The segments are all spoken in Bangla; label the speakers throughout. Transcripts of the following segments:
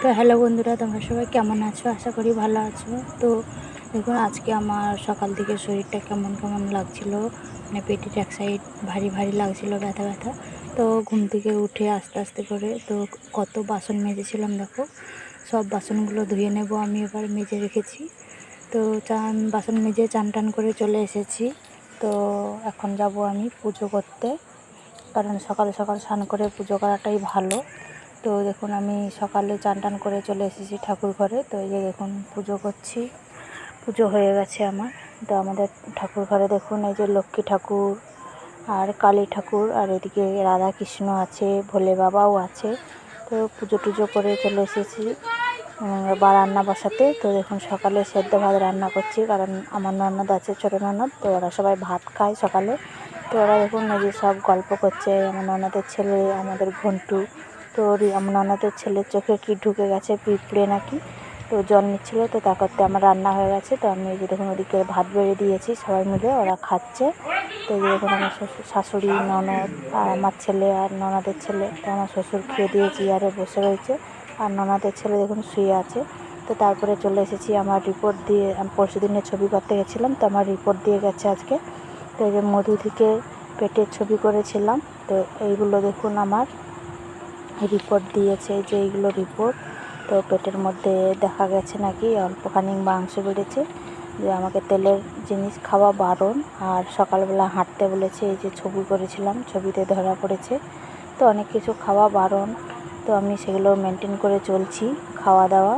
Speaker 1: তো হ্যালো বন্ধুরা, তোমরা সবাই কেমন আছো? আশা করি ভালো আছো। তো দেখুন, আজকে আমার সকাল থেকে শরীরটা কেমন কেমন লাগছিলো, মানে পেটের এক সাইড ভারী ভারী লাগছিলো, ব্যথা ব্যথা। তো ঘুম থেকে উঠে আস্তে আস্তে করে তো কত বাসন মেজেছিলাম, দেখো সব বাসনগুলো ধুয়ে নেব। আমি এবার মেজে রেখেছি। তো বাসন মেজে চান টান করে চলে এসেছি। তো এখন যাব আমি পুজো করতে, কারণ সকাল সকাল স্নান করে পুজো করাটাই ভালো। তো দেখুন, আমি সকালে চান টান করে চলে এসেছি ঠাকুর ঘরে। তো এই যে দেখুন, পুজো করছি, পুজো হয়ে গেছে আমার। তো আমাদের ঠাকুর ঘরে দেখুন, এই যে লক্ষ্মী ঠাকুর আর কালী ঠাকুর, আর এদিকে রাধা কৃষ্ণ আছে, ভোলে বাবাও আছে। তো পুজো টুজো করে চলে এসেছি বা রান্না বসাতে। তো দেখুন, সকালে সেদ্ধ ভাত রান্না করছি, কারণ আমার ননদ আছে, ছোটো ননদ, তো ওরা সবাই ভাত খায় সকালে। তো ওরা দেখুন এই যে সব গল্প করছে, আমার ননদের ছেলে, আমাদের ঘন্টু। তো আমার ননদের ছেলের চোখে কি ঢুকে গেছে, পিঁপড়ে নাকি, তো জল নিচ্ছিলো। তো তা করতে আমার রান্না হয়ে গেছে। তো আমি এই যে দেখুন, ওদিকে ভাত বেড়ে দিয়েছি, সবাই মিলে ওরা খাচ্ছে। তো এই যে দেখুন, আমার শাশুড়ি, ননদ আর আমার ছেলে আর ননদের ছেলে। তো আমার শ্বশুর খেয়ে দিয়ে চেয়ারে বসে রয়েছে, আর ননদের ছেলে দেখুন শুয়ে আছে। তো তারপরে চলে এসেছি আমার রিপোর্ট দিয়ে। আমি পরশু দিনে ছবি করতে গেছিলাম, তো আমার রিপোর্ট দিয়ে গেছে আজকে। তো এই যে মধু থেকে পেটের ছবি করেছিলাম। তো এইগুলো দেখুন আমার রিপোর্ট দিয়েছে, যে এইগুলো রিপোর্ট। তো পেটের মধ্যে দেখা গেছে নাকি অল্পখানি মাংস বেড়েছে, যে আমাকে তেলের জিনিস খাওয়া বারণ, আর সকালবেলা হাঁটতে বলেছে। এই যে ছবি করেছিলাম, ছবিতে ধরা পড়েছে। তো অনেক কিছু খাওয়া বারণ, তো আমি সেগুলো মেনটেন করে চলছি। খাওয়া দাওয়া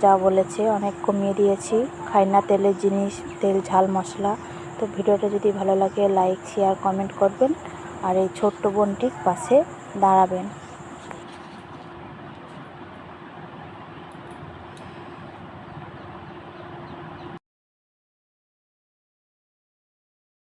Speaker 1: যা বলেছে অনেক কমিয়ে দিয়েছি, খাই না তেলের জিনিস, তেল ঝাল মশলা। তো ভিডিওটা যদি ভালো লাগে লাইক শেয়ার কমেন্ট করবেন, আর এই ছোট্ট বোনটির পাশে দাঁড়াবেন।